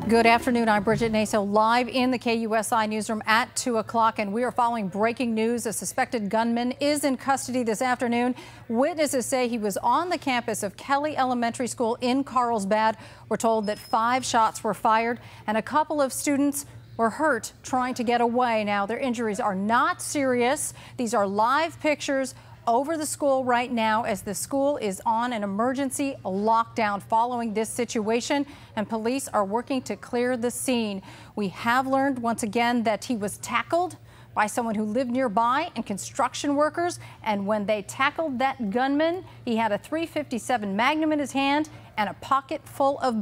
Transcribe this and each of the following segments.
Good afternoon. I'm Bridget Naso, live in the KUSI newsroom at 2 o'clock, and we are following breaking news. A suspected gunman is in custody this afternoon. Witnesses say he was on the campus of Kelly Elementary School in Carlsbad. We're told that 5 shots were fired and a couple of students were hurt trying to get away. Now, their injuries are not serious. These are live pictures over the school right now as the school is on an emergency lockdown following this situation, and police are working to clear the scene. We have learned once again that he was tackled by someone who lived nearby and construction workers, and when they tackled that gunman, he had a .357 Magnum in his hand and a pocket full of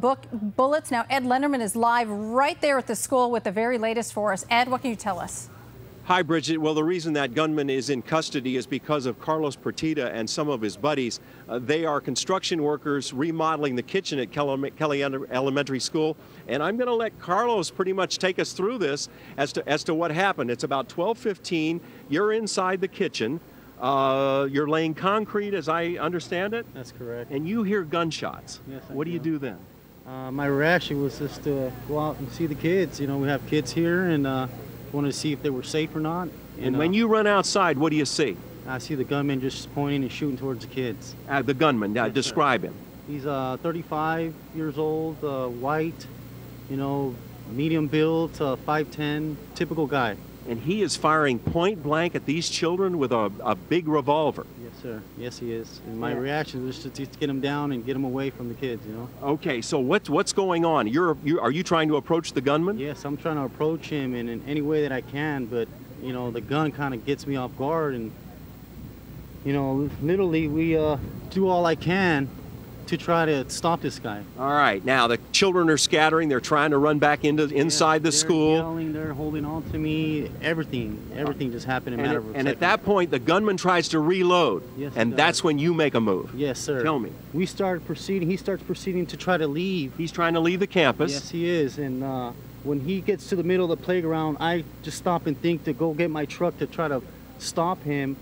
bullets. Now, Ed Lenderman is live right there at the school with the very latest for us. Ed, what can you tell us? Hi, Bridget. Well, the reason that gunman is in custody is because of Carlos Partida and some of his buddies. They are construction workers remodeling the kitchen at Kelly Elementary School. And I'm going to let Carlos pretty much take us through this as to what happened. It's about 12:15. You're inside the kitchen. You're laying concrete, as I understand it. That's correct. And you hear gunshots. Yes, what do you do then? My reaction was just to go out and see the kids. You know, we have kids here, and wanted to see if they were safe or not. And when you run outside, what do you see? I see the gunman just pointing and shooting towards the kids. The gunman, now describe him. He's 35 years old, white, you know, medium build, 5'10", typical guy. And he is firing point blank at these children with a big revolver. Yes, sir. Yes, he is. And my reaction was just to get him down and get him away from the kids, you know. Okay, so what's going on? Are you trying to approach the gunman? Yes, I'm trying to approach him in any way that I can, but, you know, the gun kind of gets me off guard. And, you know, literally we do all I can to try to stop this guy. All right, now the children are scattering. They're trying to run back inside the school. They're yelling, they're holding on to me. Everything just happened in a matter of a second. And at that point, the gunman tries to reload. Yes, and that's when you make a move. Yes, sir. Tell me. He starts proceeding to try to leave. He's trying to leave the campus. Yes, he is. And when he gets to the middle of the playground, I just stop and think to go get my truck to try to stop him.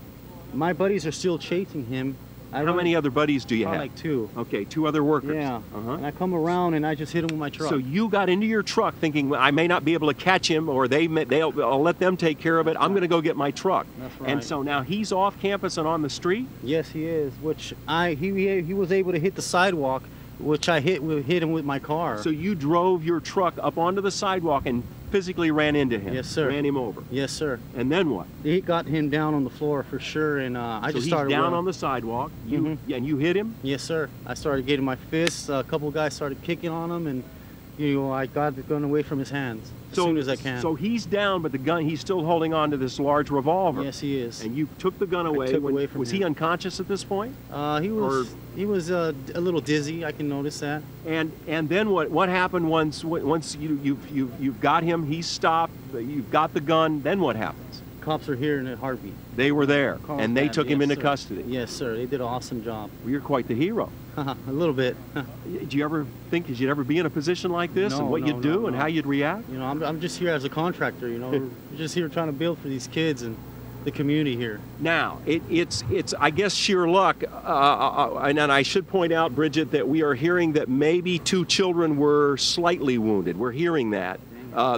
My buddies are still chasing him. How many other buddies do you have? Like 2. Okay, 2 other workers. Yeah. And I come around and I just hit him with my truck. So you got into your truck thinking, well, I may not be able to catch him, or I'll let them take care of it. I'm going to go get my truck. That's right. And so now he's off campus and on the street? Yes, he is. Which he was able to hit the sidewalk, which I hit him with my car. So you drove your truck up onto the sidewalk and physically ran into him? Yes, sir. Ran him over? Yes, sir. And then what? He got him down on the floor for sure, and I just started. So he's down on the sidewalk. And you hit him? Yes, sir. I started getting my fists. A couple of guys started kicking on him, and you know, I got the gun away from his hands as soon as I can. So he's down, but the gun, he's still holding on to this large revolver. Yes, he is. And you took the gun away. I took away from him. Was he unconscious at this point? He was a little dizzy. I can notice that. And then what happened once you've got him, he's stopped, you've got the gun, then what happens? Cops are here in a heartbeat. They were there, and they took him into custody. Yes, sir. They did an awesome job. Well, you're quite the hero. A little bit. Do you ever think you'd ever be in a position like this, and what you'd do and how you'd react? You know, I'm just here as a contractor. You know, we're just here trying to build for these kids and the community here. Now, it's I guess sheer luck, and I should point out, Bridget, that we are hearing that maybe 2 children were slightly wounded. We're hearing that.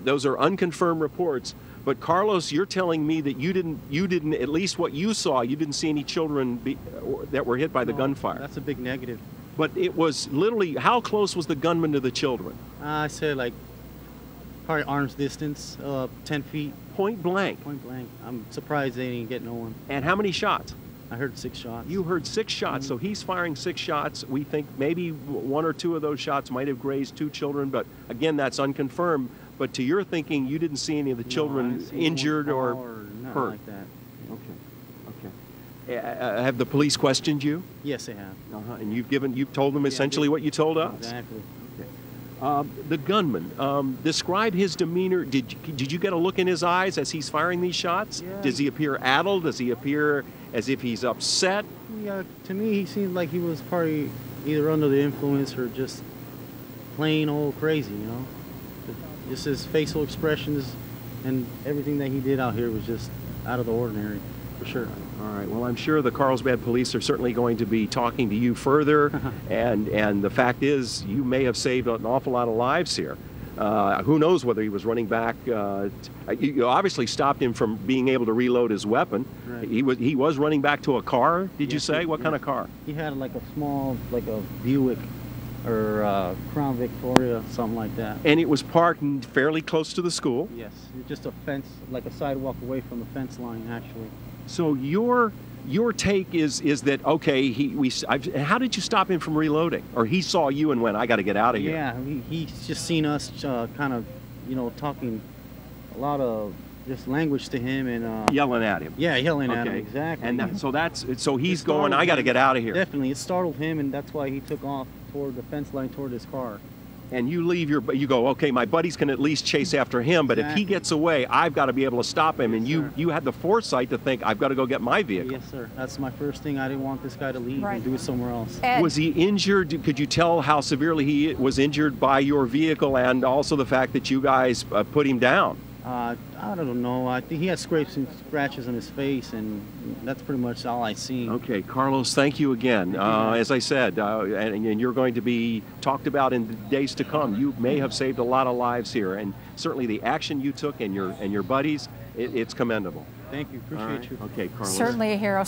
Those are unconfirmed reports. But Carlos, you're telling me that you didn't, at least what you saw, you didn't see any children that were hit by the gunfire. That's a big negative. But it was literally, how close was the gunman to the children? I said like probably arm's distance, 10 feet. Point blank? Point blank. I'm surprised they didn't get no one. And how many shots? I heard 6 shots. You heard 6 shots, so he's firing 6 shots. We think maybe 1 or 2 of those shots might have grazed 2 children, but again, that's unconfirmed. But to your thinking, you didn't see any of the children injured or hurt? Like that. Okay. Have the police questioned you? Yes, they have. And you've told them essentially what you told us? Exactly. Okay. The gunman, describe his demeanor. Did you get a look in his eyes as he's firing these shots? Yeah. Does he appear addled? Does he appear as if he's upset? Yeah, to me, he seemed like he was probably either under the influence or just plain old crazy, you know? Just his facial expressions and everything that he did out here was just out of the ordinary, for sure. All right. Well, I'm sure the Carlsbad police are certainly going to be talking to you further, and the fact is, you may have saved an awful lot of lives here. Who knows whether he was running back. You obviously stopped him from being able to reload his weapon. Right. He was running back to a car, did you Yes, say? What kind of car? He had like a small, like a Buick or Crown Victoria, something like that. And it was parked fairly close to the school. Yes, just a fence, like a sidewalk away from the fence line, actually. So your take is that, okay, how did you stop him from reloading? Or he saw you and went, I got to get out of here. Yeah, he's just seen us kind of, talking a lot of just language to him and Yelling at him. yeah, yelling at him, exactly. And so he's going, I got to get out of here. Definitely, it startled him, and that's why he took off toward the fence line, toward his car. And you go, okay, my buddies can at least chase after him, but if he gets away, I've got to be able to stop him. And you had the foresight to think, I've got to go get my vehicle. Yes, sir. That's my first thing. I didn't want this guy to leave Right. and do it somewhere else. Ed, Was he injured? Could you tell how severely he was injured by your vehicle, and also the fact that you guys put him down? I don't know. I think he had scrapes and scratches on his face, and that's pretty much all I seen. Okay, Carlos, thank you again. As I said, and you're going to be talked about in the days to come. You may have saved a lot of lives here, and certainly the action you took and your buddies, it's commendable. Thank you. Appreciate you. Okay, Carlos. certainly a hero.